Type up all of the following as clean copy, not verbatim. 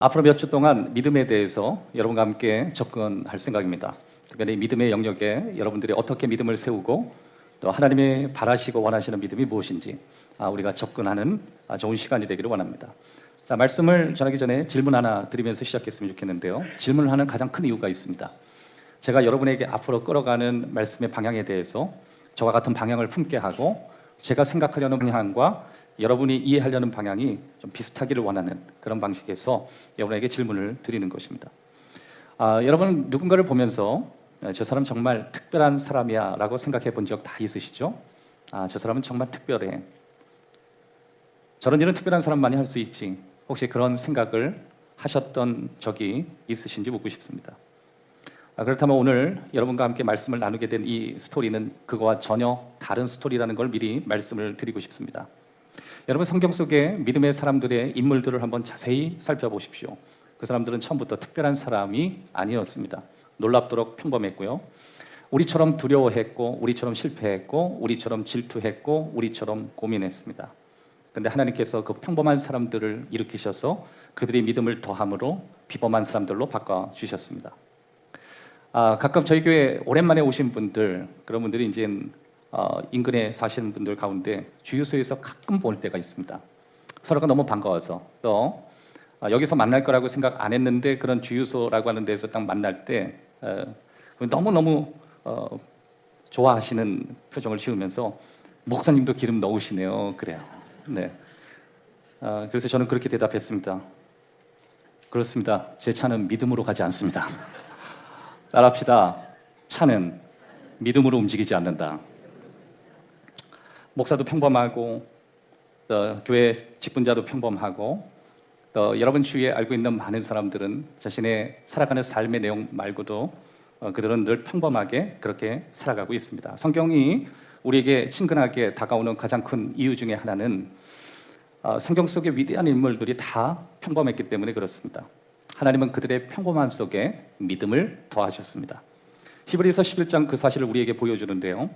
앞으로 몇 주 동안 믿음에 대해서 여러분과 함께 접근할 생각입니다. 특별히 믿음의 영역에 여러분들이 어떻게 믿음을 세우고 또 하나님이 바라시고 원하시는 믿음이 무엇인지 우리가 접근하는 좋은 시간이 되기를 원합니다. 자, 말씀을 전하기 전에 질문 하나 드리면서 시작했으면 좋겠는데요. 질문을 하는 가장 큰 이유가 있습니다. 제가 여러분에게 앞으로 끌어가는 말씀의 방향에 대해서 저와 같은 방향을 품게 하고 제가 생각하려는 방향과 여러분이 이해하려는 방향이 좀 비슷하기를 원하는 그런 방식에서 여러분에게 질문을 드리는 것입니다. 여러분 누군가를 보면서 저 사람 정말 특별한 사람이야 라고 생각해 본 적 다 있으시죠? 저 사람은 정말 특별해. 저런 일은 특별한 사람만이 할 수 있지. 혹시 그런 생각을 하셨던 적이 있으신지 묻고 싶습니다. 그렇다면 오늘 여러분과 함께 말씀을 나누게 된 이 스토리는 그거와 전혀 다른 스토리라는 걸 미리 말씀을 드리고 싶습니다. 여러분 성경 속에 믿음의 사람들의 인물들을 한번 자세히 살펴보십시오. 그 사람들은 처음부터 특별한 사람이 아니었습니다. 놀랍도록 평범했고요. 우리처럼 두려워했고, 우리처럼 실패했고, 우리처럼 질투했고, 우리처럼 고민했습니다. 그런데 하나님께서 그 평범한 사람들을 일으키셔서 그들의 믿음을 더함으로 비범한 사람들로 바꿔주셨습니다. 가끔 저희 교회 오랜만에 오신 분들, 그런 분들이 이제 인근에 사시는 분들 가운데 주유소에서 가끔 볼 때가 있습니다. 서로가 너무 반가워서 또 여기서 만날 거라고 생각 안 했는데 그런 주유소라고 하는 데서 딱 만날 때 너무너무 좋아하시는 표정을 지으면서 목사님도 기름 넣으시네요. 그래요. 네. 그래서 저는 그렇게 대답했습니다. 그렇습니다. 제 차는 믿음으로 가지 않습니다. 따라합시다. 차는 믿음으로 움직이지 않는다. 목사도 평범하고 또 교회 직분자도 평범하고 또 여러분 주위에 알고 있는 많은 사람들은 자신의 살아가는 삶의 내용 말고도 그들은 늘 평범하게 그렇게 살아가고 있습니다. 성경이 우리에게 친근하게 다가오는 가장 큰 이유 중에 하나는 성경 속의 위대한 인물들이 다 평범했기 때문에 그렇습니다. 하나님은 그들의 평범함 속에 믿음을 더하셨습니다. 히브리서 11장 그 사실을 우리에게 보여주는데요.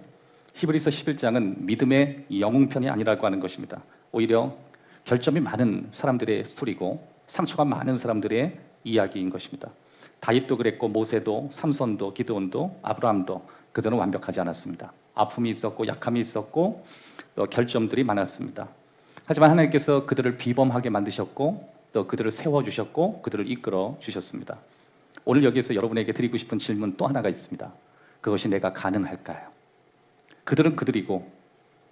히브리서 11장은 믿음의 영웅편이 아니라고 하는 것입니다. 오히려 결점이 많은 사람들의 스토리고 상처가 많은 사람들의 이야기인 것입니다. 다윗도 그랬고 모세도 삼손도 기드온도 아브라함도 그들은 완벽하지 않았습니다. 아픔이 있었고 약함이 있었고 또 결점들이 많았습니다. 하지만 하나님께서 그들을 비범하게 만드셨고 또 그들을 세워주셨고 그들을 이끌어 주셨습니다. 오늘 여기에서 여러분에게 드리고 싶은 질문 또 하나가 있습니다. 그것이 내가 가능할까요? 그들은 그들이고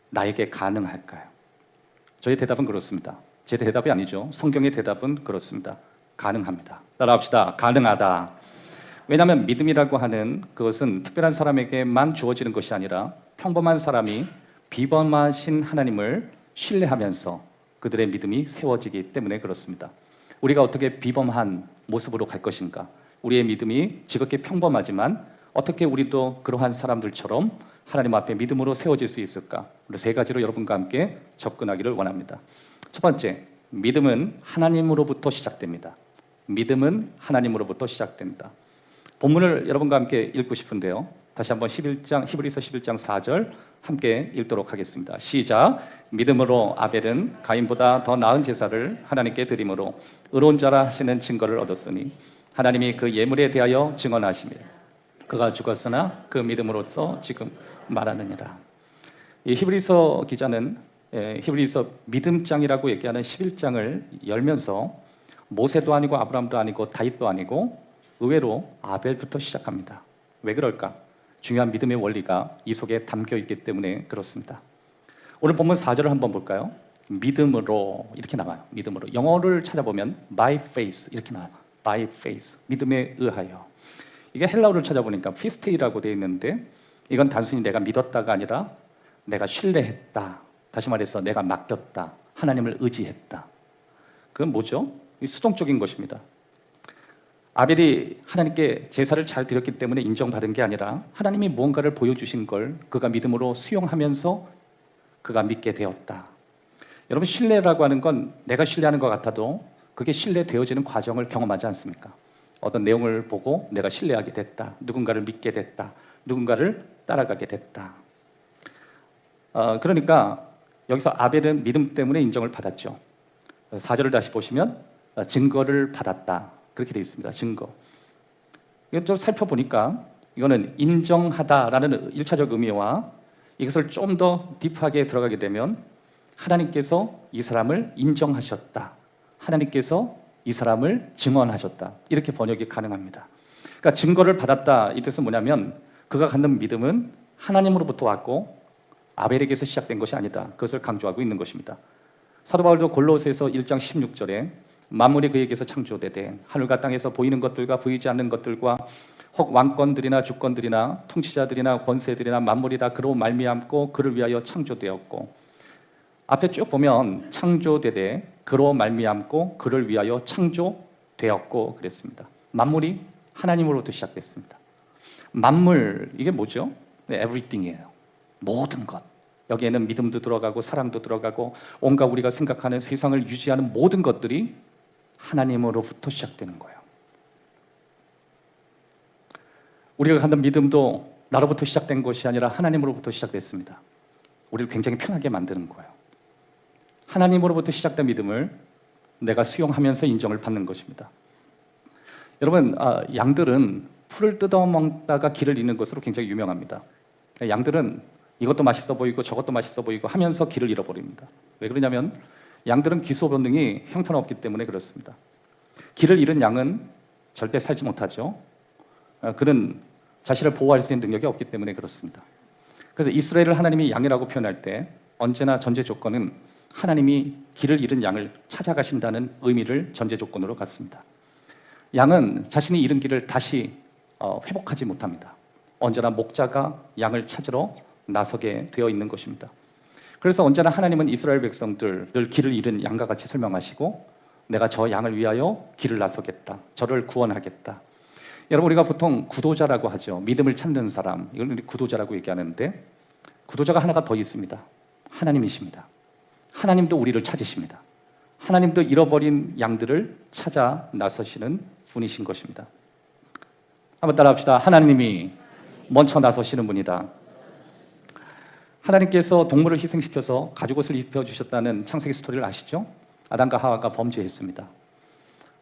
나에게 가능할까요? 저의 대답은 그렇습니다. 제 대답이 아니죠. 성경의 대답은 그렇습니다. 가능합니다. 따라합시다. 가능하다. 왜냐하면 믿음이라고 하는 그것은 특별한 사람에게만 주어지는 것이 아니라 평범한 사람이 비범하신 하나님을 신뢰하면서 그들의 믿음이 세워지기 때문에 그렇습니다. 우리가 어떻게 비범한 모습으로 갈 것인가? 우리의 믿음이 지극히 평범하지만 어떻게 우리도 그러한 사람들처럼 하나님 앞에 믿음으로 세워질 수 있을까? 우리 세 가지로 여러분과 함께 접근하기를 원합니다. 첫 번째, 믿음은 하나님으로부터 시작됩니다. 믿음은 하나님으로부터 시작됩니다. 본문을 여러분과 함께 읽고 싶은데요. 다시 한번 히브리서 11장 4절 함께 읽도록 하겠습니다. 시작. 믿음으로 아벨은 가인보다 더 나은 제사를 하나님께 드림으로 의로운 자라 하시는 증거를 얻었으니 하나님이 그 예물에 대하여 증언하시며 그가 죽었으나 그 믿음으로써 지금 말하느니라. 이 히브리서 기자는 히브리서 믿음장이라고 얘기하는 11장을 열면서 모세도 아니고 아브라함도 아니고 다윗도 아니고 의외로 아벨부터 시작합니다. 왜 그럴까? 중요한 믿음의 원리가 이 속에 담겨 있기 때문에 그렇습니다. 오늘 본문 4절을 한번 볼까요? 믿음으로 이렇게 나와요. 믿음으로. 영어를 찾아보면 by faith 이렇게 나와요. by faith. 믿음에 의하여. 이게 헬라어를 찾아보니까 피스테이라고 되어 있는데 이건 단순히 내가 믿었다가 아니라 내가 신뢰했다. 다시 말해서 내가 맡겼다. 하나님을 의지했다. 그건 뭐죠? 수동적인 것입니다. 아벨이 하나님께 제사를 잘 드렸기 때문에 인정받은 게 아니라 하나님이 무언가를 보여주신 걸 그가 믿음으로 수용하면서 그가 믿게 되었다. 여러분 신뢰라고 하는 건 내가 신뢰하는 것 같아도 그게 신뢰되어지는 과정을 경험하지 않습니까? 어떤 내용을 보고 내가 신뢰하게 됐다. 누군가를 믿게 됐다. 누군가를 따라가게 됐다. 그러니까 여기서 아벨은 믿음 때문에 인정을 받았죠. 4절을 다시 보시면 증거를 받았다. 그렇게 되어 있습니다. 증거. 이건 좀 살펴보니까 이거는 인정하다라는 1차적 의미와 이것을 좀 더 딥하게 들어가게 되면 하나님께서 이 사람을 인정하셨다. 하나님께서 이 사람을 증언하셨다. 이렇게 번역이 가능합니다. 그러니까 증거를 받았다. 이 뜻은 뭐냐면 그가 갖는 믿음은 하나님으로부터 왔고 아벨에게서 시작된 것이 아니다. 그것을 강조하고 있는 것입니다. 사도 바울도 골로새서 1장 16절에 만물이 그에게서 창조되되 하늘과 땅에서 보이는 것들과 보이지 않는 것들과 혹 왕권들이나 주권들이나 통치자들이나 권세들이나 만물이 다 그로 말미암고 그를 위하여 창조되었고, 앞에 쭉 보면 창조되되 그로 말미암고 그를 위하여 창조되었고 그랬습니다. 만물이 하나님으로부터 시작됐습니다. 만물, 이게 뭐죠? everything이에요. 모든 것. 여기에는 믿음도 들어가고 사랑도 들어가고 온갖 우리가 생각하는 세상을 유지하는 모든 것들이 하나님으로부터 시작되는 거예요. 우리가 갖는 믿음도 나로부터 시작된 것이 아니라 하나님으로부터 시작됐습니다. 우리를 굉장히 편하게 만드는 거예요. 하나님으로부터 시작된 믿음을 내가 수용하면서 인정을 받는 것입니다. 여러분, 양들은 풀을 뜯어먹다가 길을 잃는 것으로 굉장히 유명합니다. 양들은 이것도 맛있어 보이고 저것도 맛있어 보이고 하면서 길을 잃어버립니다. 왜 그러냐면 양들은 기소 본능이 형편없기 때문에 그렇습니다. 길을 잃은 양은 절대 살지 못하죠. 그는 자신을 보호할 수 있는 능력이 없기 때문에 그렇습니다. 그래서 이스라엘을 하나님이 양이라고 표현할 때 언제나 전제 조건은 하나님이 길을 잃은 양을 찾아가신다는 의미를 전제 조건으로 갖습니다. 양은 자신이 잃은 길을 다시 회복하지 못합니다. 언제나 목자가 양을 찾으러 나서게 되어 있는 것입니다. 그래서 언제나 하나님은 이스라엘 백성들 늘 길을 잃은 양과 같이 설명하시고 내가 저 양을 위하여 길을 나서겠다. 저를 구원하겠다. 여러분, 우리가 보통 구도자라고 하죠. 믿음을 찾는 사람, 이걸 구도자라고 얘기하는데 구도자가 하나가 더 있습니다. 하나님이십니다. 하나님도 우리를 찾으십니다. 하나님도 잃어버린 양들을 찾아 나서시는 분이신 것입니다. 한번 따라합시다. 하나님이 먼저 나서시는 분이다. 하나님께서 동물을 희생시켜서 가죽옷을 입혀주셨다는 창세기 스토리를 아시죠? 아담과 하와가 범죄했습니다.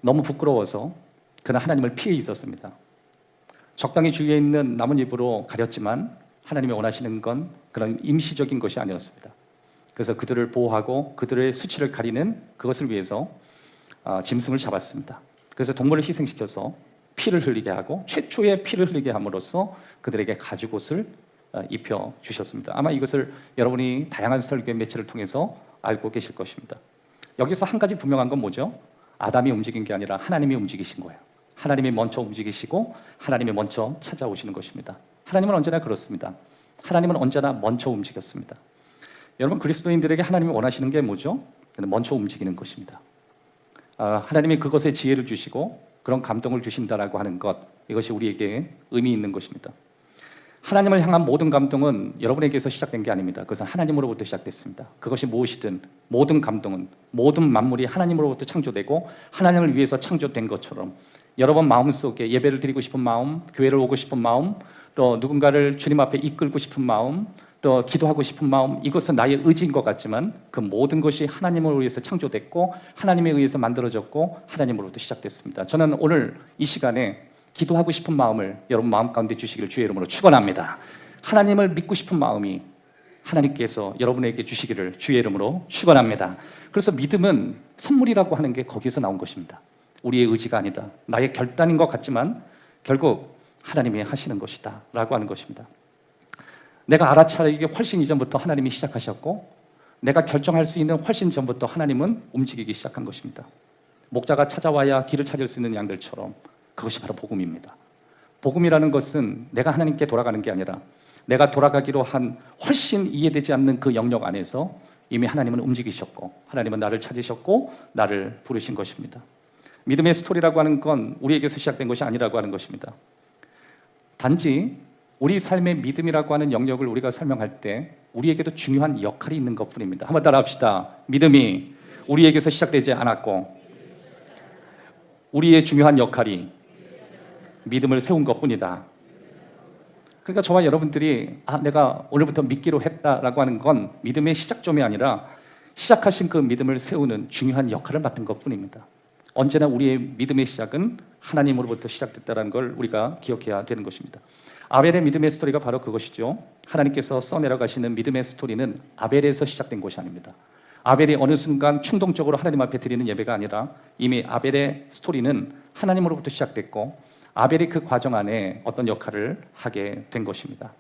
너무 부끄러워서 그는 하나님을 피해 있었습니다. 적당히 주위에 있는 나뭇잎으로 가렸지만 하나님이 원하시는 건 그런 임시적인 것이 아니었습니다. 그래서 그들을 보호하고 그들의 수치를 가리는 그것을 위해서 짐승을 잡았습니다. 그래서 동물을 희생시켜서 피를 흘리게 하고 최초의 피를 흘리게 함으로써 그들에게 가죽옷을 입혀 주셨습니다. 아마 이것을 여러분이 다양한 설교 매체를 통해서 알고 계실 것입니다. 여기서 한 가지 분명한 건 뭐죠? 아담이 움직인 게 아니라 하나님이 움직이신 거예요. 하나님이 먼저 움직이시고 하나님이 먼저 찾아오시는 것입니다. 하나님은 언제나 그렇습니다. 하나님은 언제나 먼저 움직였습니다. 여러분, 그리스도인들에게 하나님이 원하시는 게 뭐죠? 먼저 움직이는 것입니다. 하나님이 그것에 지혜를 주시고 그런 감동을 주신다라고 하는 것, 이것이 우리에게 의미 있는 것입니다. 하나님을 향한 모든 감동은 여러분에게서 시작된 게 아닙니다. 그것은 하나님으로부터 시작됐습니다. 그것이 무엇이든 모든 감동은 모든 만물이 하나님으로부터 창조되고 하나님을 위해서 창조된 것처럼 여러분 마음속에 예배를 드리고 싶은 마음, 교회를 오고 싶은 마음, 또 누군가를 주님 앞에 이끌고 싶은 마음, 또 기도하고 싶은 마음, 이것은 나의 의지인 것 같지만 그 모든 것이 하나님을 위해서 창조됐고 하나님에 의해서 만들어졌고 하나님으로부터 시작됐습니다. 저는 오늘 이 시간에 기도하고 싶은 마음을 여러분 마음 가운데 주시기를 주의 이름으로 축원합니다. 하나님을 믿고 싶은 마음이 하나님께서 여러분에게 주시기를 주의 이름으로 축원합니다. 그래서 믿음은 선물이라고 하는 게 거기서 나온 것입니다. 우리의 의지가 아니다. 나의 결단인 것 같지만 결국 하나님이 하시는 것이다 라고 하는 것입니다. 내가 알아차리기 훨씬 이전부터 하나님이 시작하셨고 내가 결정할 수 있는 훨씬 전부터 하나님은 움직이기 시작한 것입니다. 목자가 찾아와야 길을 찾을 수 있는 양들처럼 그것이 바로 복음입니다. 복음이라는 것은 내가 하나님께 돌아가는 게 아니라 내가 돌아가기로 한 훨씬 이해되지 않는 그 영역 안에서 이미 하나님은 움직이셨고 하나님은 나를 찾으셨고 나를 부르신 것입니다. 믿음의 스토리라고 하는 건 우리에게서 시작된 것이 아니라고 하는 것입니다. 단지 우리 삶의 믿음이라고 하는 영역을 우리가 설명할 때 우리에게도 중요한 역할이 있는 것뿐입니다. 한번 따라합시다. 믿음이 우리에게서 시작되지 않았고 우리의 중요한 역할이 믿음을 세운 것뿐이다. 그러니까 저와 여러분들이 내가 오늘부터 믿기로 했다라고 하는 건 믿음의 시작점이 아니라 시작하신 그 믿음을 세우는 중요한 역할을 맡은 것뿐입니다. 언제나 우리의 믿음의 시작은 하나님으로부터 시작됐다는 걸 우리가 기억해야 되는 것입니다. 아벨의 믿음의 스토리가 바로 그것이죠. 하나님께서 써내려가시는 믿음의 스토리는 아벨에서 시작된 것이 아닙니다. 아벨이 어느 순간 충동적으로 하나님 앞에 드리는 예배가 아니라 이미 아벨의 스토리는 하나님으로부터 시작됐고 아벨이 그 과정 안에 어떤 역할을 하게 된 것입니다.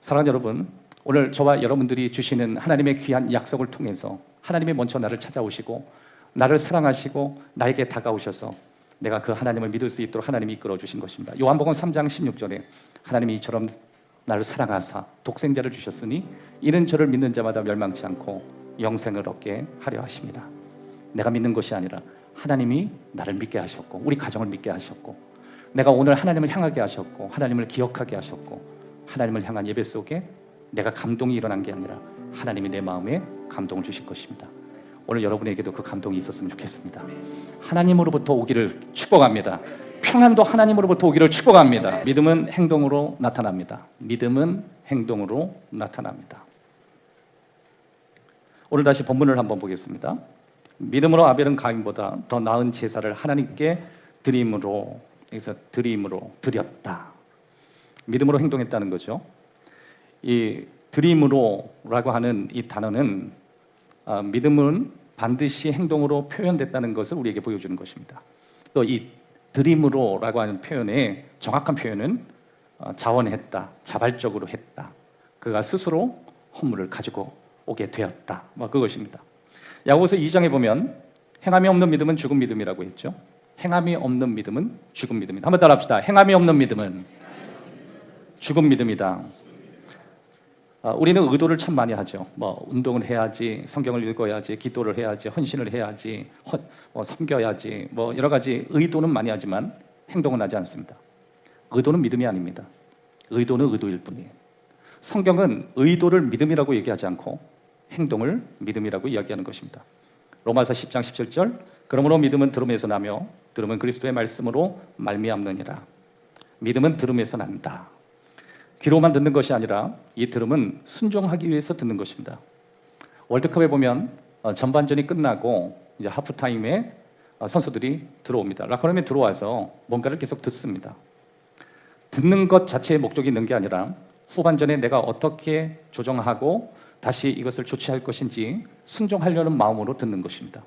사랑하는 여러분, 오늘 저와 여러분들이 주시는 하나님의 귀한 약속을 통해서 하나님이 먼저 나를 찾아오시고 나를 사랑하시고 나에게 다가오셔서 내가 그 하나님을 믿을 수 있도록 하나님이 이끌어 주신 것입니다. 요한복음 3장 16절에 하나님이 이처럼 나를 사랑하사 독생자를 주셨으니 이는 저를 믿는 자마다 멸망치 않고 영생을 얻게 하려 하십니다. 내가 믿는 것이 아니라 하나님이 나를 믿게 하셨고 우리 가정을 믿게 하셨고 내가 오늘 하나님을 향하게 하셨고 하나님을 기억하게 하셨고 하나님을 향한 예배 속에 내가 감동이 일어난 게 아니라 하나님이 내 마음에 감동을 주실 것입니다. 오늘 여러분에게도 그 감동이 있었으면 좋겠습니다. 하나님으로부터 오기를 축복합니다. 평안도 하나님으로부터 오기를 축복합니다. 믿음은 행동으로 나타납니다. 믿음은 행동으로 나타납니다. 오늘 다시 본문을 한번 보겠습니다. 믿음으로 아벨은 가인보다 더 나은 제사를 하나님께 드림으로, 여기서 드림으로 드렸다. 믿음으로 행동했다는 거죠. 이 드림으로라고 하는 이 단어는 믿음은 반드시 행동으로 표현됐다는 것을 우리에게 보여주는 것입니다. 또 이 드림으로라고 하는 표현의 정확한 표현은 자원했다, 자발적으로 했다. 그가 스스로 허물을 가지고 오게 되었다. 그것입니다. 야고보서 2장에 보면 행함이 없는 믿음은 죽은 믿음이라고 했죠. 행함이 없는 믿음은 죽은 믿음이다. 한번 따라합시다. 행함이 없는 믿음은 죽은 믿음이다. 우리는 의도를 참 많이 하죠. 운동을 해야지, 성경을 읽어야지, 기도를 해야지, 헌신을 해야지, 섬겨야지, 여러 가지 의도는 많이 하지만 행동은 하지 않습니다. 의도는 믿음이 아닙니다. 의도는 의도일 뿐이에요. 성경은 의도를 믿음이라고 얘기하지 않고 행동을 믿음이라고 이야기하는 것입니다. 로마서 10장 17절 그러므로 믿음은 들음에서 나며 들음은 그리스도의 말씀으로 말미암느니라. 믿음은 들음에서 난다. 귀로만 듣는 것이 아니라 이 들음은 순종하기 위해서 듣는 것입니다. 월드컵에 보면 전반전이 끝나고 이제 하프타임에 선수들이 들어옵니다. 라커룸에 들어와서 뭔가를 계속 듣습니다. 듣는 것 자체에 목적이 있는 게 아니라 후반전에 내가 어떻게 조정하고 다시 이것을 조치할 것인지 순종하려는 마음으로 듣는 것입니다.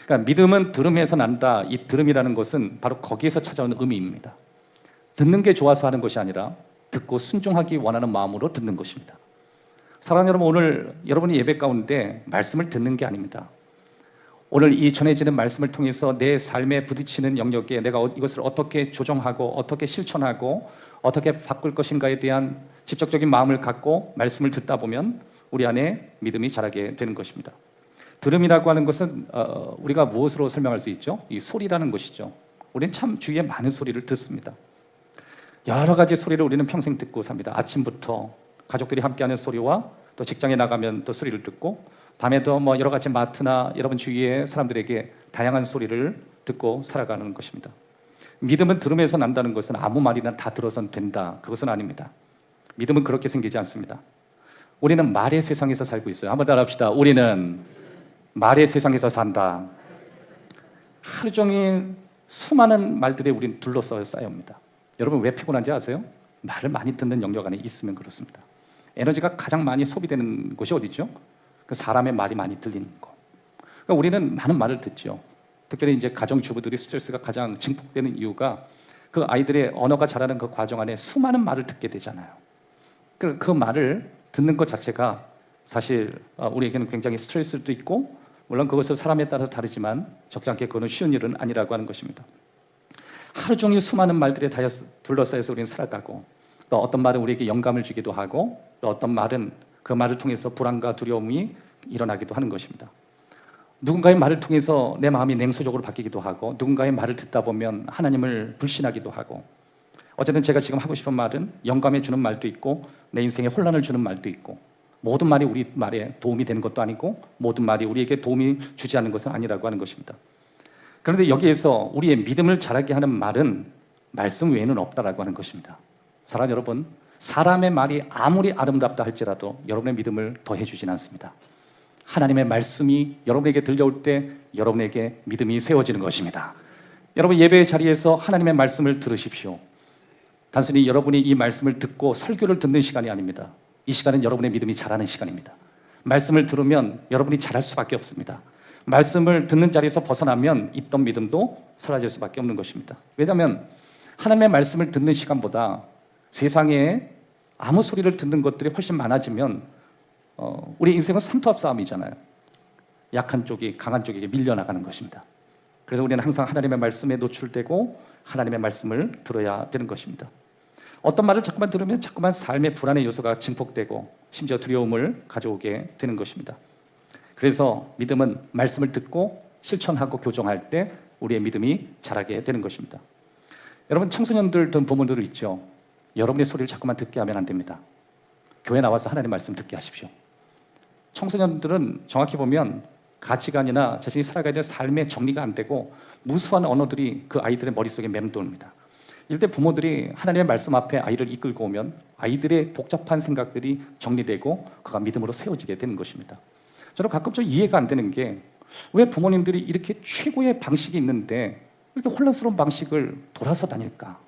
그러니까 믿음은 들음에서 난다. 이 들음이라는 것은 바로 거기에서 찾아오는 의미입니다. 듣는 게 좋아서 하는 것이 아니라 듣고 순종하기 원하는 마음으로 듣는 것입니다. 사랑하는 여러분, 오늘 여러분이 예배 가운데 말씀을 듣는 게 아닙니다. 오늘 이 전해지는 말씀을 통해서 내 삶에 부딪히는 영역에 내가 이것을 어떻게 조정하고 어떻게 실천하고 어떻게 바꿀 것인가에 대한 직접적인 마음을 갖고 말씀을 듣다 보면 우리 안에 믿음이 자라게 되는 것입니다. 들음이라고 하는 것은 우리가 무엇으로 설명할 수 있죠? 이 소리라는 것이죠. 우리는 참 주위에 많은 소리를 듣습니다. 여러 가지 소리를 우리는 평생 듣고 삽니다. 아침부터 가족들이 함께하는 소리와 또 직장에 나가면 또 소리를 듣고 밤에도 여러 가지 마트나 여러분 주위의 사람들에게 다양한 소리를 듣고 살아가는 것입니다. 믿음은 들음에서 난다는 것은 아무 말이나 다 들어선 된다. 그것은 아닙니다. 믿음은 그렇게 생기지 않습니다. 우리는 말의 세상에서 살고 있어요. 한번 따라합시다. 우리는 말의 세상에서 산다. 하루 종일 수많은 말들에 우리는 둘러싸여옵니다. 여러분 왜 피곤한지 아세요? 말을 많이 듣는 영역 안에 있으면 그렇습니다. 에너지가 가장 많이 소비되는 곳이 어디죠? 그 사람의 말이 많이 들리는 거. 그러니까 우리는 많은 말을 듣죠. 특별히 이제 가정주부들이 스트레스가 가장 증폭되는 이유가 그 아이들의 언어가 자라는 그 과정 안에 수많은 말을 듣게 되잖아요. 그 말을 듣는 것 자체가 사실 우리에게는 굉장히 스트레스도 있고 물론 그것은 사람에 따라서 다르지만 적지 않게 그거는 쉬운 일은 아니라고 하는 것입니다. 하루 종일 수많은 말들에 둘러싸여서 우리는 살아가고 또 어떤 말은 우리에게 영감을 주기도 하고 또 어떤 말은 그 말을 통해서 불안과 두려움이 일어나기도 하는 것입니다. 누군가의 말을 통해서 내 마음이 냉소적으로 바뀌기도 하고 누군가의 말을 듣다 보면 하나님을 불신하기도 하고 어쨌든 제가 지금 하고 싶은 말은 영감해 주는 말도 있고 내 인생에 혼란을 주는 말도 있고 모든 말이 우리 말에 도움이 되는 것도 아니고 모든 말이 우리에게 도움이 주지 않는 것은 아니라고 하는 것입니다. 그런데 여기에서 우리의 믿음을 자라게 하는 말은 말씀 외에는 없다라고 하는 것입니다. 사랑하는 여러분, 사람의 말이 아무리 아름답다 할지라도 여러분의 믿음을 더해 주진 않습니다. 하나님의 말씀이 여러분에게 들려올 때 여러분에게 믿음이 세워지는 것입니다. 여러분 예배의 자리에서 하나님의 말씀을 들으십시오. 단순히 여러분이 이 말씀을 듣고 설교를 듣는 시간이 아닙니다. 이 시간은 여러분의 믿음이 자라는 시간입니다. 말씀을 들으면 여러분이 자랄 수밖에 없습니다. 말씀을 듣는 자리에서 벗어나면 있던 믿음도 사라질 수밖에 없는 것입니다. 왜냐하면 하나님의 말씀을 듣는 시간보다 세상에 아무 소리를 듣는 것들이 훨씬 많아지면 우리 인생은 삼투압 싸움이잖아요. 약한 쪽이 강한 쪽에게 밀려나가는 것입니다. 그래서 우리는 항상 하나님의 말씀에 노출되고 하나님의 말씀을 들어야 되는 것입니다. 어떤 말을 자꾸만 들으면 자꾸만 삶의 불안의 요소가 증폭되고 심지어 두려움을 가져오게 되는 것입니다. 그래서 믿음은 말씀을 듣고 실천하고 교정할 때 우리의 믿음이 자라게 되는 것입니다. 여러분 청소년들 든 부모들 있죠. 여러분의 소리를 자꾸만 듣게 하면 안 됩니다. 교회 나와서 하나님 말씀 듣게 하십시오. 청소년들은 정확히 보면 가치관이나 자신이 살아가야 될 삶의 정리가 안 되고 무수한 언어들이 그 아이들의 머릿속에 맴돕니다. 이럴 때 부모들이 하나님의 말씀 앞에 아이를 이끌고 오면 아이들의 복잡한 생각들이 정리되고 그가 믿음으로 세워지게 되는 것입니다. 저는 가끔 좀 이해가 안 되는 게 왜 부모님들이 이렇게 최고의 방식이 있는데 이렇게 혼란스러운 방식을 돌아서 다닐까?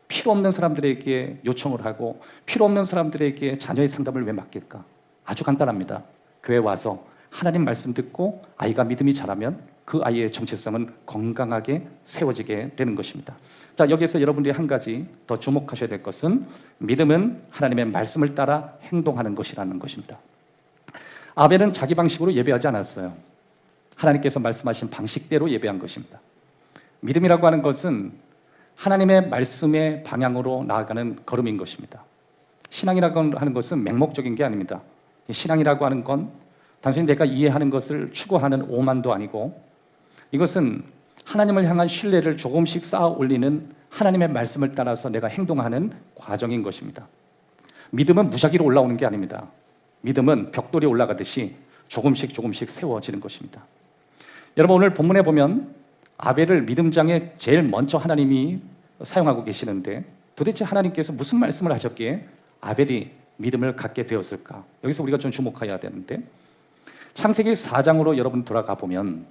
필요 없는 사람들에게 요청을 하고 필요 없는 사람들에게 자녀의 상담을 왜 맡길까? 아주 간단합니다. 교회 와서 하나님 말씀 듣고 아이가 믿음이 자라면 그 아이의 정체성은 건강하게 세워지게 되는 것입니다. 자, 여기에서 여러분들이 한 가지 더 주목하셔야 될 것은 믿음은 하나님의 말씀을 따라 행동하는 것이라는 것입니다. 아벨은 자기 방식으로 예배하지 않았어요. 하나님께서 말씀하신 방식대로 예배한 것입니다. 믿음이라고 하는 것은 하나님의 말씀의 방향으로 나아가는 걸음인 것입니다. 신앙이라고 하는 것은 맹목적인 게 아닙니다. 신앙이라고 하는 건 단순히 내가 이해하는 것을 추구하는 오만도 아니고 이것은 하나님을 향한 신뢰를 조금씩 쌓아 올리는 하나님의 말씀을 따라서 내가 행동하는 과정인 것입니다. 믿음은 무작위로 올라오는 게 아닙니다. 믿음은 벽돌이 올라가듯이 조금씩 세워지는 것입니다. 여러분 오늘 본문에 보면 아벨을 믿음장에 제일 먼저 하나님이 사용하고 계시는데 도대체 하나님께서 무슨 말씀을 하셨기에 아벨이 믿음을 갖게 되었을까? 여기서 우리가 좀 주목해야 되는데 창세기 4장으로 여러분 돌아가 보면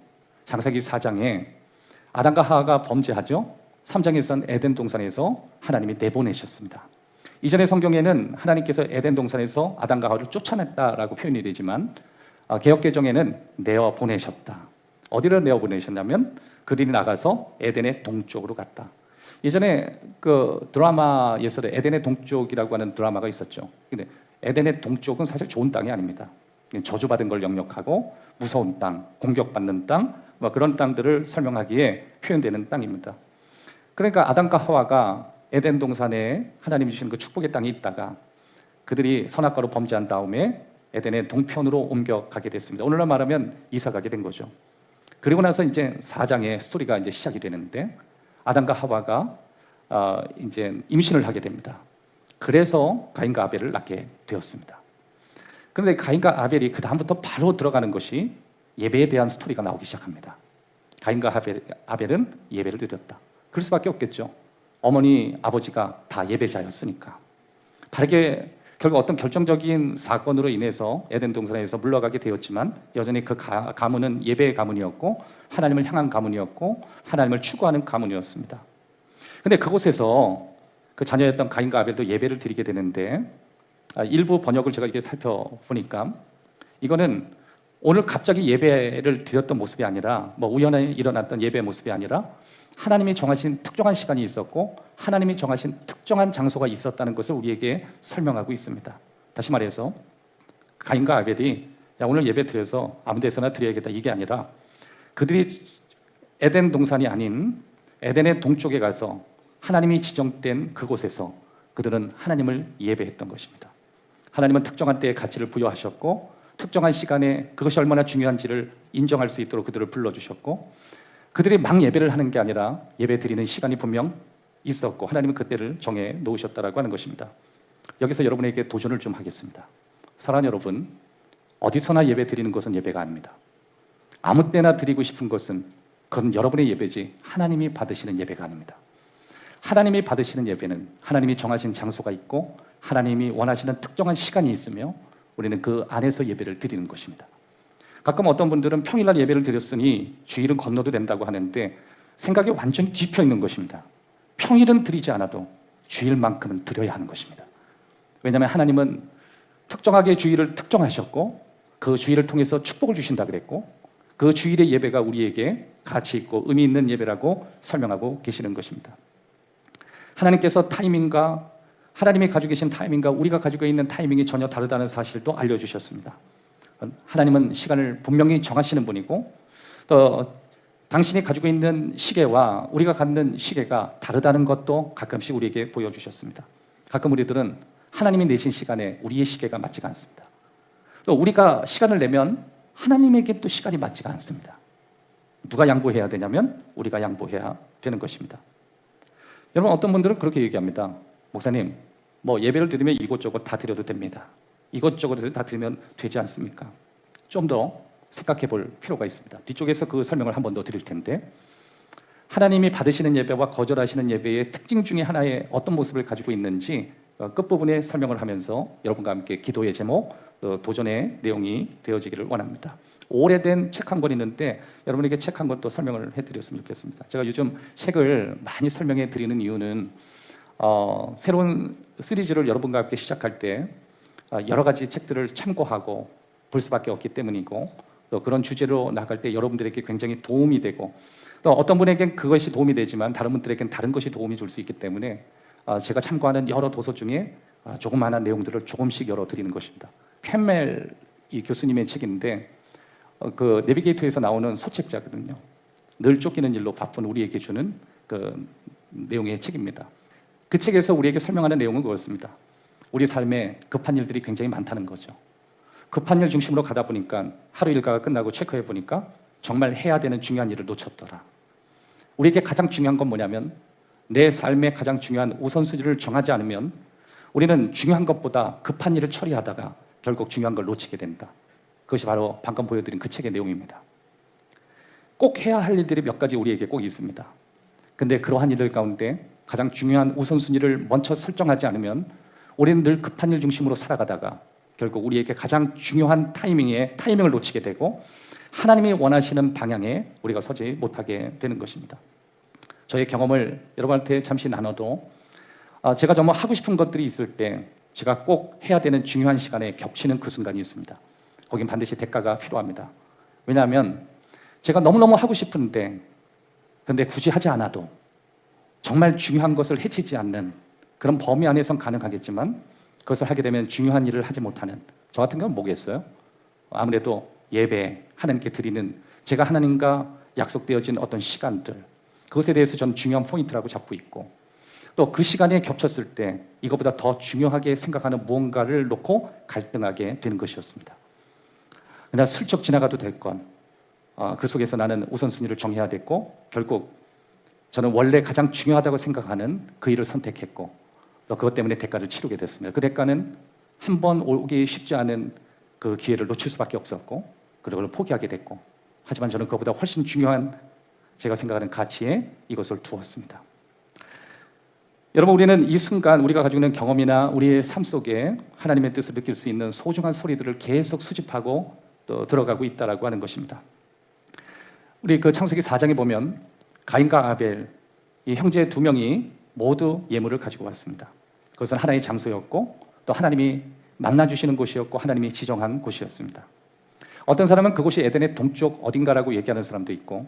창세기 4장에 아담과 하와가 범죄하죠. 3장에서는 에덴 동산에서 하나님이 내보내셨습니다. 이전의 성경에는 하나님께서 에덴 동산에서 아담과 하와를 쫓아냈다라고 표현이 되지만 개역개정에는 내어 보내셨다. 어디로 내어 보내셨냐면 그들이 나가서 에덴의 동쪽으로 갔다. 예전에 그 드라마에서도 에덴의 동쪽이라고 하는 드라마가 있었죠. 근데 에덴의 동쪽은 사실 좋은 땅이 아닙니다. 저주받은 걸 영역하고 무서운 땅, 공격받는 땅, 뭐 그런 땅들을 설명하기에 표현되는 땅입니다. 그러니까 아담과 하와가 에덴 동산에 하나님이 주신 그 축복의 땅에 있다가 그들이 선악과로 범죄한 다음에 에덴의 동편으로 옮겨가게 됐습니다. 오늘날 말하면 이사 가게 된 거죠. 그리고 나서 이제 4장의 스토리가 이제 시작이 되는데 아담과 하와가 이제 임신을 하게 됩니다. 그래서 가인과 아벨을 낳게 되었습니다. 그런데 가인과 아벨이 그 다음부터 바로 들어가는 것이 예배에 대한 스토리가 나오기 시작합니다. 가인과 아벨은 예배를 드렸다. 그럴 수밖에 없겠죠. 어머니, 아버지가 다 예배자였으니까. 다르게 결국 어떤 결정적인 사건으로 인해서 에덴 동산에서 물러가게 되었지만 여전히 그 가문은 예배의 가문이었고 하나님을 향한 가문이었고 하나님을 추구하는 가문이었습니다. 그런데 그곳에서 그 자녀였던 가인과 아벨도 예배를 드리게 되는데 일부 번역을 제가 이렇게 살펴보니까 이거는 오늘 갑자기 예배를 드렸던 모습이 아니라 뭐 우연히 일어났던 예배의 모습이 아니라 하나님이 정하신 특정한 시간이 있었고 하나님이 정하신 특정한 장소가 있었다는 것을 우리에게 설명하고 있습니다. 다시 말해서 가인과 아벨이 야, 오늘 예배 드려서 아무 데서나 드려야겠다 이게 아니라 그들이 에덴 동산이 아닌 에덴의 동쪽에 가서 하나님이 지정된 그곳에서 그들은 하나님을 예배했던 것입니다. 하나님은 특정한 때에 가치를 부여하셨고 특정한 시간에 그것이 얼마나 중요한지를 인정할 수 있도록 그들을 불러주셨고 그들이 막 예배를 하는 게 아니라 예배 드리는 시간이 분명 있었고 하나님은 그때를 정해 놓으셨다라고 하는 것입니다. 여기서 여러분에게 도전을 좀 하겠습니다. 사랑하는 여러분, 어디서나 예배 드리는 것은 예배가 아닙니다. 아무 때나 드리고 싶은 것은 그건 여러분의 예배지 하나님이 받으시는 예배가 아닙니다. 하나님이 받으시는 예배는 하나님이 정하신 장소가 있고 하나님이 원하시는 특정한 시간이 있으며 우리는 그 안에서 예배를 드리는 것입니다. 가끔 어떤 분들은 평일날 예배를 드렸으니 주일은 건너도 된다고 하는데 생각이 완전히 뒤집혀 있는 것입니다. 평일은 드리지 않아도 주일만큼은 드려야 하는 것입니다. 왜냐하면 하나님은 특정하게 주일을 특정하셨고 그 주일을 통해서 축복을 주신다 그랬고 그 주일의 예배가 우리에게 가치 있고 의미 있는 예배라고 설명하고 계시는 것입니다. 하나님께서 타이밍과 하나님이 가지고 계신 타이밍과 우리가 가지고 있는 타이밍이 전혀 다르다는 사실도 알려주셨습니다. 하나님은 시간을 분명히 정하시는 분이고 또 당신이 가지고 있는 시계와 우리가 갖는 시계가 다르다는 것도 가끔씩 우리에게 보여주셨습니다. 가끔 우리들은 하나님이 내신 시간에 우리의 시계가 맞지가 않습니다. 또 우리가 시간을 내면 하나님에게 또 시간이 맞지가 않습니다. 누가 양보해야 되냐면 우리가 양보해야 되는 것입니다. 여러분 어떤 분들은 그렇게 얘기합니다. 목사님, 뭐 예배를 드리면 이것저것 다 드려도 됩니다. 이것저것 다 드리면 되지 않습니까? 좀 더 생각해 볼 필요가 있습니다. 뒤쪽에서 그 설명을 한 번 더 드릴 텐데 하나님이 받으시는 예배와 거절하시는 예배의 특징 중에 하나의 어떤 모습을 가지고 있는지 끝부분에 설명을 하면서 여러분과 함께 기도의 제목, 도전의 내용이 되어지기를 원합니다. 오래된 책 한 권 있는데 여러분에게 책 한 권 또 설명을 해드렸으면 좋겠습니다. 제가 요즘 책을 많이 설명해 드리는 이유는 새로운 시리즈를 여러분과 함께 시작할 때 여러 가지 책들을 참고하고 볼 수밖에 없기 때문이고 또 그런 주제로 나갈 때 여러분들에게 굉장히 도움이 되고 또 어떤 분에겐 그것이 도움이 되지만 다른 분들에겐 다른 것이 도움이 줄 수 있기 때문에 제가 참고하는 여러 도서 중에 조그마한 내용들을 조금씩 열어드리는 것입니다. 캔멜 이 교수님의 책인데 그 내비게이터에서 나오는 소책자거든요. 늘 쫓기는 일로 바쁜 우리에게 주는 그 내용의 책입니다. 그 책에서 우리에게 설명하는 내용은 그렇습니다. 우리 삶에 급한 일들이 굉장히 많다는 거죠. 급한 일 중심으로 가다 보니까 하루 일과가 끝나고 체크해 보니까 정말 해야 되는 중요한 일을 놓쳤더라. 우리에게 가장 중요한 건 뭐냐면 내 삶의 가장 중요한 우선순위를 정하지 않으면 우리는 중요한 것보다 급한 일을 처리하다가 결국 중요한 걸 놓치게 된다. 그것이 바로 방금 보여드린 그 책의 내용입니다. 꼭 해야 할 일들이 몇 가지 우리에게 꼭 있습니다. 근데 그러한 일들 가운데 가장 중요한 우선순위를 먼저 설정하지 않으면 우리는 늘 급한 일 중심으로 살아가다가 결국 우리에게 가장 중요한 타이밍을 놓치게 되고 하나님이 원하시는 방향에 우리가 서지 못하게 되는 것입니다. 저의 경험을 여러분한테 잠시 나눠도 제가 정말 하고 싶은 것들이 있을 때 제가 꼭 해야 되는 중요한 시간에 겹치는 그 순간이 있습니다. 거긴 반드시 대가가 필요합니다. 왜냐하면 제가 너무너무 하고 싶은데 근데 굳이 하지 않아도 정말 중요한 것을 해치지 않는 그런 범위 안에선 가능하겠지만 그것을 하게 되면 중요한 일을 하지 못하는 저 같은 경우는 뭐겠어요? 아무래도 예배, 하나님께 드리는 제가 하나님과 약속되어진 어떤 시간들 그것에 대해서 저는 중요한 포인트라고 잡고 있고 또 그 시간에 겹쳤을 때 이것보다 더 중요하게 생각하는 무언가를 놓고 갈등하게 되는 것이었습니다. 그냥 슬쩍 지나가도 될 건 그 속에서 나는 우선순위를 정해야 됐고 결국 저는 원래 가장 중요하다고 생각하는 그 일을 선택했고 또 그것 때문에 대가를 치르게 됐습니다. 그 대가는 한 번 오기 쉽지 않은 그 기회를 놓칠 수밖에 없었고 그걸 포기하게 됐고 하지만 저는 그것보다 훨씬 중요한 제가 생각하는 가치에 이것을 두었습니다. 여러분 우리는 이 순간 우리가 가지고 있는 경험이나 우리의 삶 속에 하나님의 뜻을 느낄 수 있는 소중한 소리들을 계속 수집하고 또 들어가고 있다라고 하는 것입니다. 우리 그 창세기 4장에 보면 가인과 아벨 이 형제 두 명이 모두 예물을 가지고 왔습니다. 그것은 하나의 장소였고 또 하나님이 만나주시는 곳이었고 하나님이 지정한 곳이었습니다. 어떤 사람은 그곳이 에덴의 동쪽 어딘가라고 얘기하는 사람도 있고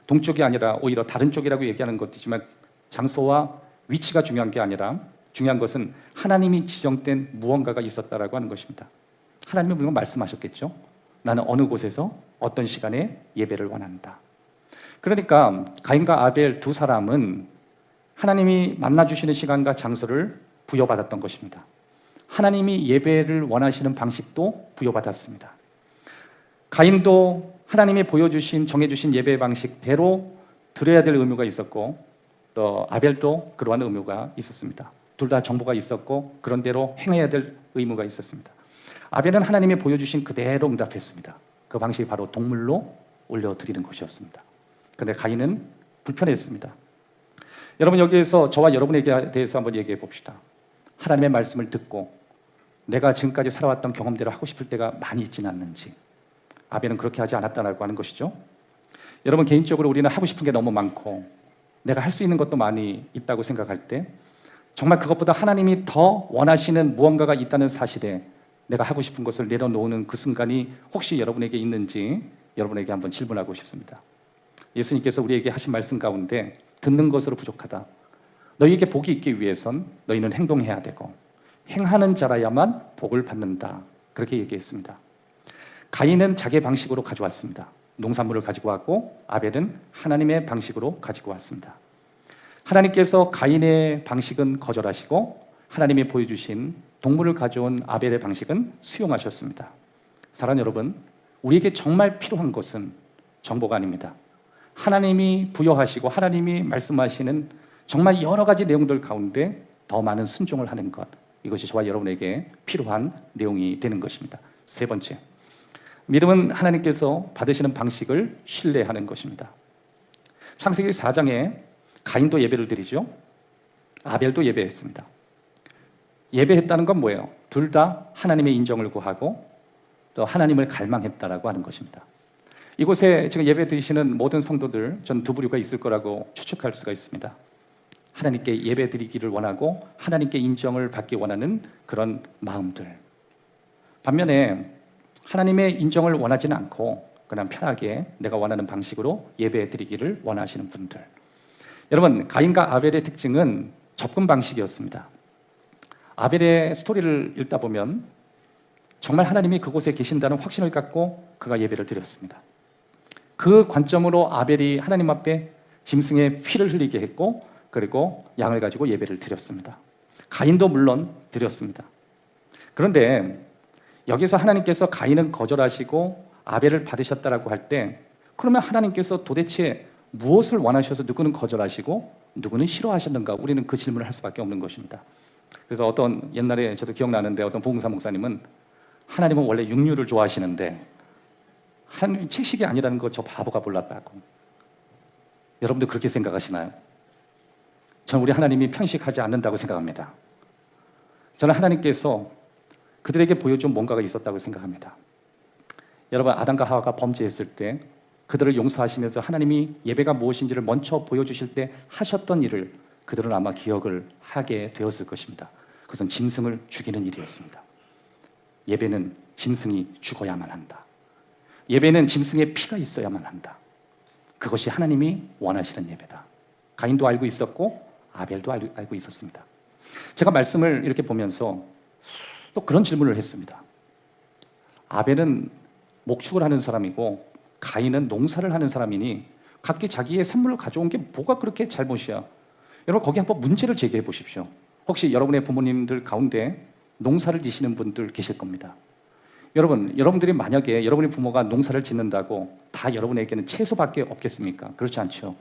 동쪽이 아니라 오히려 다른 쪽이라고 얘기하는 것도 있지만 장소와 위치가 중요한 게 아니라 중요한 것은 하나님이 지정된 무언가가 있었다라고 하는 것입니다. 하나님은 물론 말씀하셨겠죠. 나는 어느 곳에서 어떤 시간에 예배를 원한다. 그러니까 가인과 아벨 두 사람은 하나님이 만나주시는 시간과 장소를 부여받았던 것입니다. 하나님이 예배를 원하시는 방식도 부여받았습니다. 가인도 하나님이 보여주신 정해주신 예배 방식대로 드려야 될 의무가 있었고 또 아벨도 그러한 의무가 있었습니다. 둘 다 정보가 있었고 그런 대로 행해야 될 의무가 있었습니다. 아벨은 하나님이 보여주신 그대로 응답했습니다. 그 방식이 바로 동물로 올려드리는 것이었습니다. 그런데 가인은 불편했습니다. 여러분 여기에서 저와 여러분에게 대해서 한번 얘기해 봅시다. 하나님의 말씀을 듣고 내가 지금까지 살아왔던 경험대로 하고 싶을 때가 많이 있지는 않는지 아벨은 그렇게 하지 않았다라고 하는 것이죠. 여러분, 개인적으로 우리는 하고 싶은 게 너무 많고 내가 할 수 있는 것도 많이 있다고 생각할 때 정말 그것보다 하나님이 더 원하시는 무언가가 있다는 사실에 내가 하고 싶은 것을 내려놓는 그 순간이 혹시 여러분에게 있는지 여러분에게 한번 질문하고 싶습니다. 예수님께서 우리에게 하신 말씀 가운데 듣는 것으로 부족하다. 너희에게 복이 있기 위해선 너희는 행동해야 되고 행하는 자라야만 복을 받는다. 그렇게 얘기했습니다. 가인은 자기의 방식으로 가져왔습니다. 농산물을 가지고 왔고 아벨은 하나님의 방식으로 가지고 왔습니다. 하나님께서 가인의 방식은 거절하시고 하나님이 보여주신 동물을 가져온 아벨의 방식은 수용하셨습니다. 사랑하는 여러분, 우리에게 정말 필요한 것은 정보가 아닙니다. 하나님이 부여하시고 하나님이 말씀하시는 정말 여러 가지 내용들 가운데 더 많은 순종을 하는 것, 이것이 저와 여러분에게 필요한 내용이 되는 것입니다. 세 번째, 믿음은 하나님께서 받으시는 방식을 신뢰하는 것입니다. 창세기 4장에 가인도 예배를 드리죠. 아벨도 예배했습니다. 예배했다는 건 뭐예요? 둘 다 하나님의 인정을 구하고 또 하나님을 갈망했다라고 하는 것입니다. 이곳에 지금 예배 드리시는 모든 성도들, 전 두 부류가 있을 거라고 추측할 수가 있습니다. 하나님께 예배 드리기를 원하고 하나님께 인정을 받기 원하는 그런 마음들. 반면에 하나님의 인정을 원하지는 않고 그냥 편하게 내가 원하는 방식으로 예배 드리기를 원하시는 분들. 여러분, 가인과 아벨의 특징은 접근 방식이었습니다. 아벨의 스토리를 읽다 보면 정말 하나님이 그곳에 계신다는 확신을 갖고 그가 예배를 드렸습니다. 그 관점으로 아벨이 하나님 앞에 짐승의 피를 흘리게 했고 그리고 양을 가지고 예배를 드렸습니다. 가인도 물론 드렸습니다. 그런데 여기서 하나님께서 가인은 거절하시고 아벨을 받으셨다라고 할 때 그러면 하나님께서 도대체 무엇을 원하셔서 누구는 거절하시고 누구는 싫어하셨는가? 우리는 그 질문을 할 수밖에 없는 것입니다. 그래서 어떤 옛날에 저도 기억나는데 어떤 부흥사 목사님은 하나님은 원래 육류를 좋아하시는데 하나님 채식이 아니라는 거 저 바보가 몰랐다고. 여러분도 그렇게 생각하시나요? 저는 우리 하나님이 편식하지 않는다고 생각합니다. 저는 하나님께서 그들에게 보여준 뭔가가 있었다고 생각합니다. 여러분, 아담과 하와가 범죄했을 때 그들을 용서하시면서 하나님이 예배가 무엇인지를 먼저 보여주실 때 하셨던 일을 그들은 아마 기억을 하게 되었을 것입니다. 그것은 짐승을 죽이는 일이었습니다. 예배는 짐승이 죽어야만 한다. 예배는 짐승의 피가 있어야만 한다. 그것이 하나님이 원하시는 예배다. 가인도 알고 있었고 아벨도 알고 있었습니다. 제가 말씀을 이렇게 보면서 또 그런 질문을 했습니다. 아벨은 목축을 하는 사람이고 가인은 농사를 하는 사람이니 각기 자기의 산물을 가져온 게 뭐가 그렇게 잘못이야? 여러분, 거기 한번 문제를 제기해 보십시오. 혹시 여러분의 부모님들 가운데 농사를 지시는 분들 계실 겁니다. 여러분, 여러분들이 만약에 여러분의 부모가 농사를 짓는다고 다 여러분에게는 채소밖에 없겠습니까? 그렇지 않죠.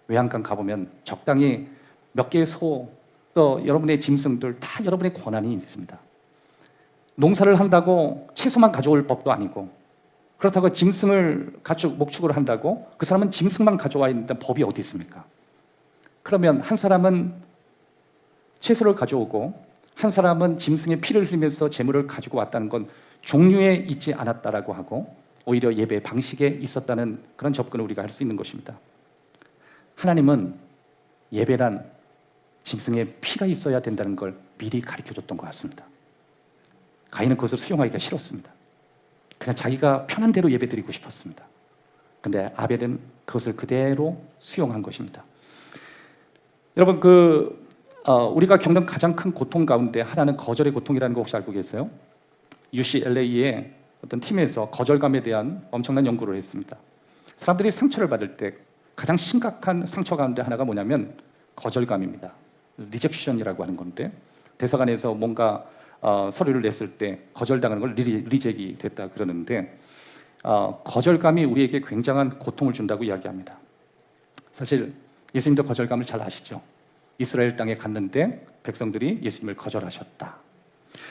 외양간 가보면 적당히 몇 개의 소, 또 여러분의 짐승들 다 여러분의 권한이 있습니다. 농사를 한다고 채소만 가져올 법도 아니고 그렇다고 짐승을 목축을 한다고 그 사람은 짐승만 가져와 있는 법이 어디 있습니까? 그러면 한 사람은 채소를 가져오고 한 사람은 짐승의 피를 흘리면서 재물을 가지고 왔다는 건 종류에 있지 않았다라고 하고 오히려 예배 방식에 있었다는 그런 접근을 우리가 할 수 있는 것입니다. 하나님은 예배란 짐승의 피가 있어야 된다는 걸 미리 가르쳐줬던 것 같습니다. 가인은 그것을 수용하기가 싫었습니다. 그냥 자기가 편한 대로 예배드리고 싶었습니다. 근데 아벨은 그것을 그대로 수용한 것입니다. 여러분, 우리가 겪는 가장 큰 고통 가운데 하나는 거절의 고통이라는 거 혹시 알고 계세요? UCLA의 어떤 팀에서 거절감에 대한 엄청난 연구를 했습니다. 사람들이 상처를 받을 때 가장 심각한 상처 가운데 하나가 뭐냐면 거절감입니다. 리젝션이라고 하는 건데 대사관에서 뭔가 서류를 냈을 때 거절당하는 걸 리젝이 됐다 그러는데 거절감이 우리에게 굉장한 고통을 준다고 이야기합니다. 사실 예수님도 거절감을 잘 아시죠? 이스라엘 땅에 갔는데 백성들이 예수님을 거절하셨다.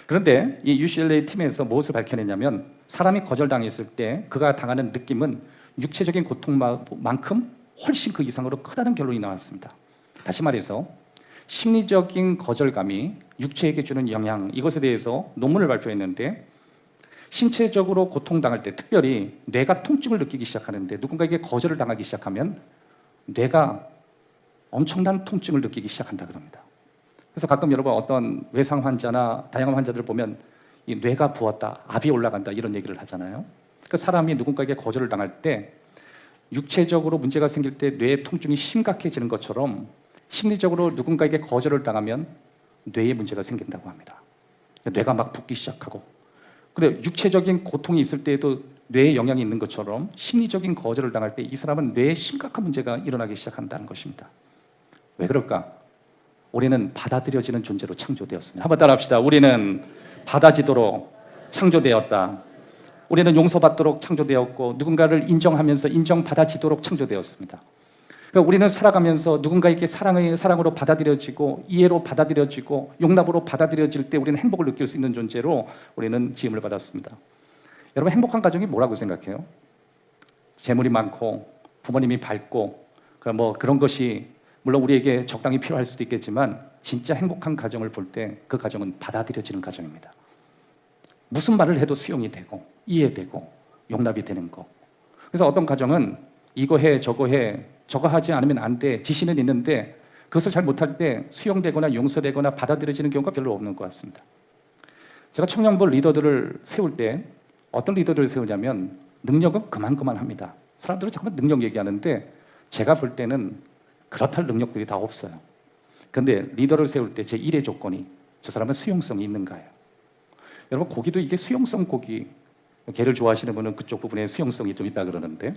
그런데 이 UCLA 팀에서 무엇을 밝혀냈냐면 사람이 거절당했을 때 그가 당하는 느낌은 육체적인 고통만큼 훨씬 그 이상으로 크다는 결론이 나왔습니다. 다시 말해서 심리적인 거절감이 육체에게 주는 영향, 이것에 대해서 논문을 발표했는데 신체적으로 고통당할 때, 특별히 뇌가 통증을 느끼기 시작하는데 누군가에게 거절을 당하기 시작하면 뇌가 엄청난 통증을 느끼기 시작한다 그럽니다. 그래서 가끔 여러분 어떤 외상 환자나 다양한 환자들을 보면 이 뇌가 부었다, 압이 올라간다 이런 얘기를 하잖아요. 그 사람이 누군가에게 거절을 당할 때 육체적으로 문제가 생길 때 뇌의 통증이 심각해지는 것처럼 심리적으로 누군가에게 거절을 당하면 뇌에 문제가 생긴다고 합니다. 뇌가 막 붓기 시작하고, 그래 육체적인 고통이 있을 때에도 뇌에 영향이 있는 것처럼 심리적인 거절을 당할 때 이 사람은 뇌에 심각한 문제가 일어나기 시작한다는 것입니다. 왜 그럴까? 우리는 받아들여지는 존재로 창조되었습니다. 한번 따라합시다. 우리는 받아지도록 창조되었다. 우리는 용서받도록 창조되었고 누군가를 인정하면서 인정받아지도록 창조되었습니다. 그러니까 우리는 살아가면서 누군가에게 사랑으로 받아들여지고 이해로 받아들여지고 용납으로 받아들여질 때 우리는 행복을 느낄 수 있는 존재로 우리는 지음을 받았습니다. 여러분 행복한 가정이 뭐라고 생각해요? 재물이 많고 부모님이 밝고 뭐 그런 것이 물론 우리에게 적당히 필요할 수도 있겠지만 진짜 행복한 가정을 볼 때 그 가정은 받아들여지는 가정입니다. 무슨 말을 해도 수용이 되고 이해되고 용납이 되는 거. 그래서 어떤 가정은 이거 해 저거 해 저거 하지 않으면 안 돼 지시는 있는데 그것을 잘 못할 때 수용되거나 용서되거나 받아들여지는 경우가 별로 없는 것 같습니다. 제가 청년부 리더들을 세울 때 어떤 리더들을 세우냐면 능력은 그만합니다. 사람들은 자꾸 능력 얘기하는데 제가 볼 때는 그렇다 할 능력들이 다 없어요. 그런데 리더를 세울 때 제 1의 조건이 저 사람은 수용성이 있는가요? 여러분 고기도 이게 수용성 고기, 개를 좋아하시는 분은 그쪽 부분에 수용성이 좀 있다 그러는데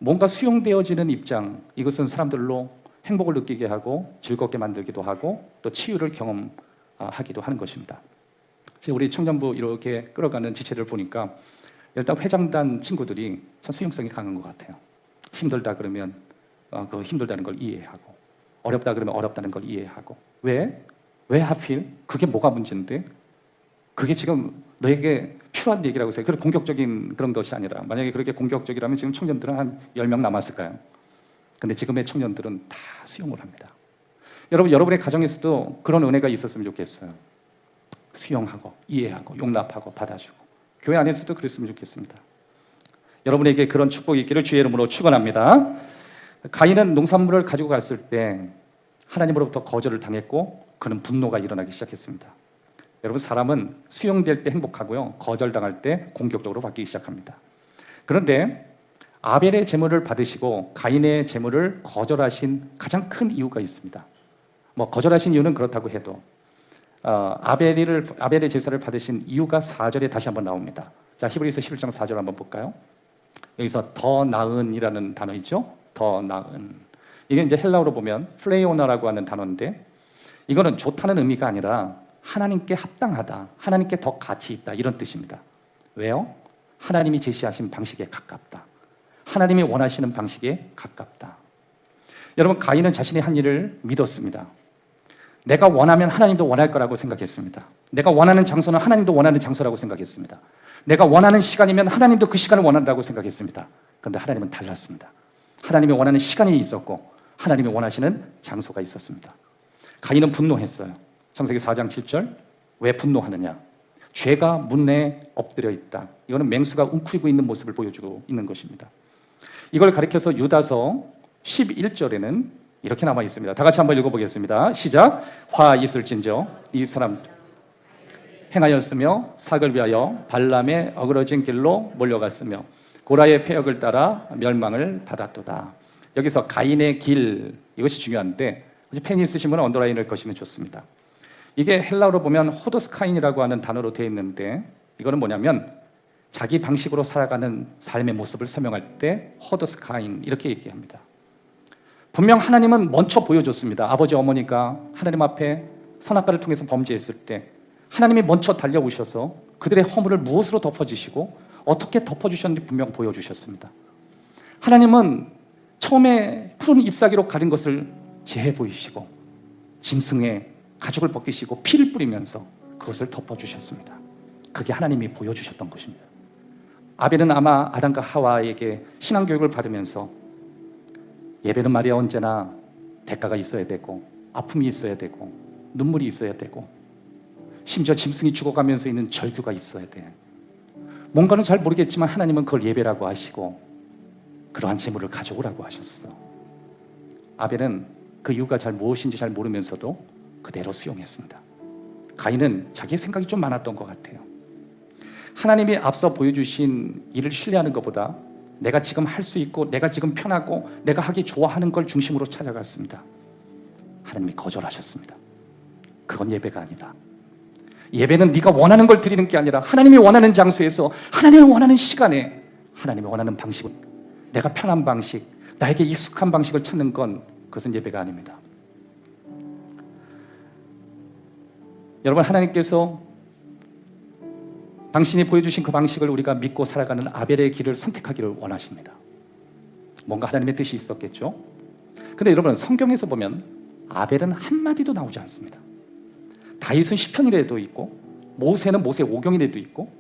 뭔가 수용되어지는 입장, 이것은 사람들로 행복을 느끼게 하고 즐겁게 만들기도 하고 또 치유를 경험하기도 하는 것입니다. 우리 청년부 이렇게 끌어가는 지체를 보니까 일단 회장단 친구들이 참 수용성이 강한 것 같아요. 힘들다 그러면 그 힘들다는 걸 이해하고 어렵다 그러면 어렵다는 걸 이해하고 왜 하필? 그게 뭐가 문제인데? 그게 지금 너에게 필요한 얘기라고 해서 그런 공격적인 그런 것이 아니라 만약에 그렇게 공격적이라면 지금 청년들은 한 10명 남았을까요? 근데 지금의 청년들은 다 수용을 합니다. 여러분의 가정에서도 그런 은혜가 있었으면 좋겠어요. 수용하고 이해하고 용납하고 받아주고 교회 안에서도 그랬으면 좋겠습니다. 여러분에게 그런 축복이 있기를 주의 이름으로 축원합니다. 가인은 농산물을 가지고 갔을 때 하나님으로부터 거절을 당했고 그는 분노가 일어나기 시작했습니다. 여러분 사람은 수용될 때 행복하고요 거절당할 때 공격적으로 바뀌기 시작합니다. 그런데 아벨의 제물을 받으시고 가인의 제물을 거절하신 가장 큰 이유가 있습니다. 뭐 거절하신 이유는 그렇다고 해도 아벨의 제사를 받으신 이유가 4절에 다시 한번 나옵니다. 자, 히브리서 11장 4절 한번 볼까요? 여기서 더 나은이라는 단어 있죠? 더 나은. 이게 이제 헬라어로 보면 플레이오나라고 하는 단어인데 이거는 좋다는 의미가 아니라 하나님께 합당하다, 하나님께 더 가치 있다 이런 뜻입니다. 왜요? 하나님이 제시하신 방식에 가깝다. 하나님이 원하시는 방식에 가깝다. 여러분 가인은 자신이 한 일을 믿었습니다. 내가 원하면 하나님도 원할 거라고 생각했습니다. 내가 원하는 장소는 하나님도 원하는 장소라고 생각했습니다. 내가 원하는 시간이면 하나님도 그 시간을 원한다고 생각했습니다. 그런데 하나님은 달랐습니다. 하나님이 원하는 시간이 있었고 하나님이 원하시는 장소가 있었습니다. 가인은 분노했어요. 창세기 4장 7절 왜 분노하느냐? 죄가 문에 엎드려 있다. 이거는 맹수가 웅크리고 있는 모습을 보여주고 있는 것입니다. 이걸 가리켜서 유다서 11절에는 이렇게 남아 있습니다. 다 같이 한번 읽어보겠습니다. 시작. 화 있을진저 이 사람 행하였으며 삭을 위하여 발람의 어그러진 길로 몰려갔으며 고라의 폐역을 따라 멸망을 받았도다. 여기서 가인의 길 이것이 중요한데 펜이 있으신 분은 언더라인을 거시면 좋습니다. 이게 헬라어로 보면 호도스카인이라고 하는 단어로 되어 있는데 이거는 뭐냐면 자기 방식으로 살아가는 삶의 모습을 설명할 때 호도스카인 이렇게 얘기합니다. 분명 하나님은 먼저 보여줬습니다. 아버지 어머니가 하나님 앞에 선악과를 통해서 범죄했을 때 하나님이 먼저 달려오셔서 그들의 허물을 무엇으로 덮어주시고 어떻게 덮어주셨는지 분명 보여주셨습니다. 하나님은 처음에 푸른 잎사귀로 가린 것을 재해 보이시고 짐승의 가죽을 벗기시고 피를 뿌리면서 그것을 덮어주셨습니다. 그게 하나님이 보여주셨던 것입니다. 아벨은 아마 아담과 하와에게 신앙교육을 받으면서 예배는 말이야 언제나 대가가 있어야 되고 아픔이 있어야 되고 눈물이 있어야 되고 심지어 짐승이 죽어가면서 있는 절규가 있어야 돼. 뭔가는 잘 모르겠지만 하나님은 그걸 예배라고 하시고 그러한 재물을 가져오라고 하셨어. 아벨은 그 이유가 무엇인지 잘 모르면서도 그대로 수용했습니다. 가인은 자기의 생각이 좀 많았던 것 같아요. 하나님이 앞서 보여주신 일을 신뢰하는 것보다 내가 지금 할 수 있고 내가 지금 편하고 내가 하기 좋아하는 걸 중심으로 찾아갔습니다. 하나님이 거절하셨습니다. 그건 예배가 아니다. 예배는 네가 원하는 걸 드리는 게 아니라 하나님이 원하는 장소에서 하나님이 원하는 시간에 하나님이 원하는 방식은 내가 편한 방식, 나에게 익숙한 방식을 찾는 건 그것은 예배가 아닙니다. 여러분, 하나님께서 당신이 보여주신 그 방식을 우리가 믿고 살아가는 아벨의 길을 선택하기를 원하십니다. 뭔가 하나님의 뜻이 있었겠죠? 근데 여러분, 성경에서 보면 아벨은 한마디도 나오지 않습니다. 다윗은 시편이라도 있고 모세는 모세 오경이라도 있고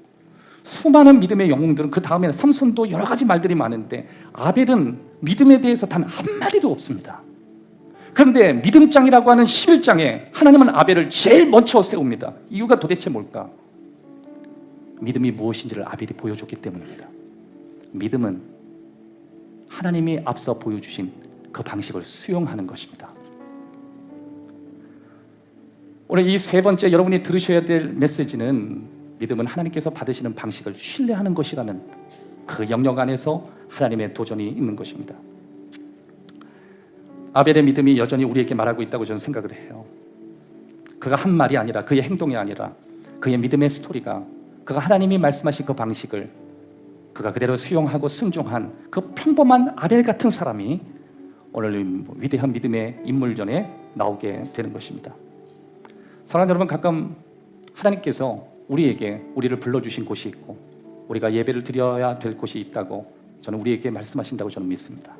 수많은 믿음의 영웅들은 그 다음에는 삼손도 여러 가지 말들이 많은데 아벨은 믿음에 대해서 단 한마디도 없습니다. 그런데 믿음장이라고 하는 11장에 하나님은 아벨을 제일 먼저 세웁니다. 이유가 도대체 뭘까? 믿음이 무엇인지를 아벨이 보여줬기 때문입니다. 믿음은 하나님이 앞서 보여주신 그 방식을 수용하는 것입니다. 오늘 이 세 번째 여러분이 들으셔야 될 메시지는 믿음은 하나님께서 받으시는 방식을 신뢰하는 것이라는 그 영역 안에서 하나님의 도전이 있는 것입니다. 아벨의 믿음이 여전히 우리에게 말하고 있다고 저는 생각을 해요. 그가 한 말이 아니라 그의 행동이 아니라 그의 믿음의 스토리가 그가 하나님이 말씀하신 그 방식을 그가 그대로 수용하고 순종한 그 평범한 아벨 같은 사람이 오늘 위대한 믿음의 인물전에 나오게 되는 것입니다. 사랑하는 여러분, 가끔 하나님께서 우리를 불러주신 곳이 있고 우리가 예배를 드려야 될 곳이 있다고 저는 우리에게 말씀하신다고 저는 믿습니다.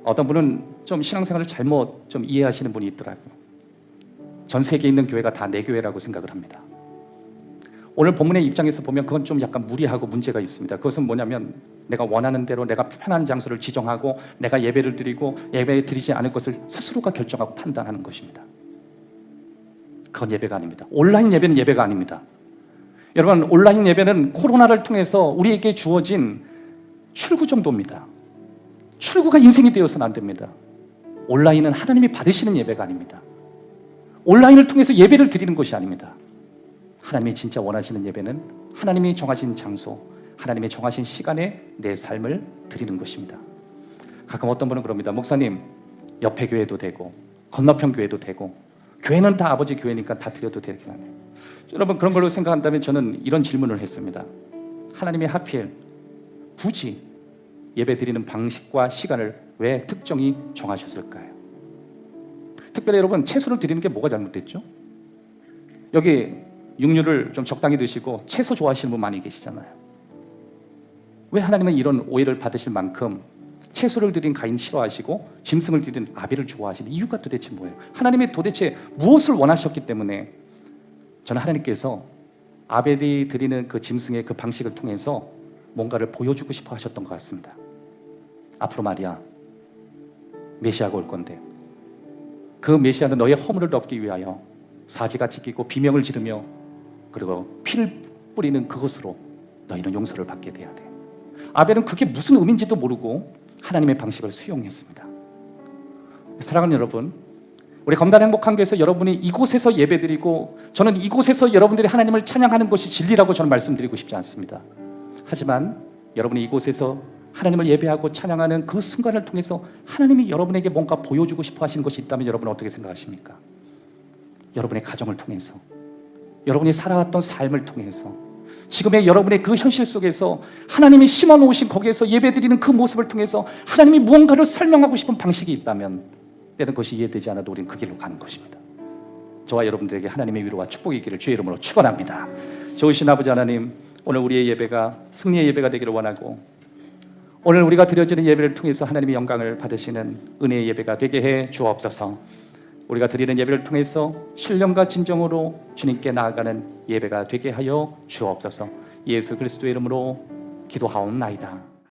어떤 분은 좀 신앙생활을 잘못 좀 이해하시는 분이 있더라고요. 전 세계에 있는 교회가 다 내 교회라고 생각을 합니다. 오늘 본문의 입장에서 보면 그건 좀 약간 무리하고 문제가 있습니다. 그것은 뭐냐면 내가 원하는 대로 내가 편한 장소를 지정하고 내가 예배를 드리고 예배 드리지 않을 것을 스스로가 결정하고 판단하는 것입니다. 그건 예배가 아닙니다. 온라인 예배는 예배가 아닙니다. 여러분, 온라인 예배는 코로나를 통해서 우리에게 주어진 출구 정도입니다. 출구가 인생이 되어서는 안 됩니다. 온라인은 하나님이 받으시는 예배가 아닙니다. 온라인을 통해서 예배를 드리는 것이 아닙니다. 하나님이 진짜 원하시는 예배는 하나님이 정하신 장소, 하나님이 정하신 시간에 내 삶을 드리는 것입니다. 가끔 어떤 분은 그럽니다. 목사님, 옆에 교회도 되고 건너편 교회도 되고 교회는 다 아버지 교회니까 다 드려도 되겠나요? 여러분, 그런 걸로 생각한다면 저는 이런 질문을 했습니다. 하나님이 하필 굳이 예배 드리는 방식과 시간을 왜 특정히 정하셨을까요? 특별히 여러분, 채소를 드리는 게 뭐가 잘못됐죠? 여기 육류를 좀 적당히 드시고 채소 좋아하시는 분 많이 계시잖아요. 왜 하나님은 이런 오해를 받으실 만큼 채소를 드린 가인 싫어하시고 짐승을 드린 아벨을 좋아하시는 이유가 도대체 뭐예요? 하나님이 도대체 무엇을 원하셨기 때문에 저는 하나님께서 아벨이 드리는 그 짐승의 그 방식을 통해서 뭔가를 보여주고 싶어 하셨던 것 같습니다. 앞으로 말이야, 메시아가 올 건데 그 메시아는 너의 허물을 덮기 위하여 사지가 지키고 비명을 지르며 그리고 피를 뿌리는 그것으로 너희는 용서를 받게 돼야 돼. 아벨은 그게 무슨 의미인지도 모르고 하나님의 방식을 수용했습니다. 사랑하는 여러분, 우리 검단 행복한 교회에서 여러분이 이곳에서 예배드리고 저는 이곳에서 여러분들이 하나님을 찬양하는 것이 진리라고 저는 말씀드리고 싶지 않습니다. 하지만 여러분이 이곳에서 하나님을 예배하고 찬양하는 그 순간을 통해서 하나님이 여러분에게 뭔가 보여주고 싶어 하시는 것이 있다면 여러분은 어떻게 생각하십니까? 여러분의 가정을 통해서, 여러분이 살아왔던 삶을 통해서, 지금의 여러분의 그 현실 속에서 하나님이 심어놓으신 거기에서 예배드리는 그 모습을 통해서 하나님이 무언가를 설명하고 싶은 방식이 있다면 때는 그것이 이해되지 않아도 우리는 그 길로 가는 것입니다. 저와 여러분들에게 하나님의 위로와 축복의 길을 주의 이름으로 축원합니다. 좋으신 아버지 하나님, 오늘 우리의 예배가 승리의 예배가 되기를 원하고 오늘 우리가 드려지는 예배를 통해서 하나님의 영광을 받으시는 은혜의 예배가 되게 해 주옵소서. 우리가 드리는 예배를 통해서 신령과 진정으로 주님께 나아가는 예배가 되게 하여 주옵소서. 예수 그리스도의 이름으로 기도하옵나이다.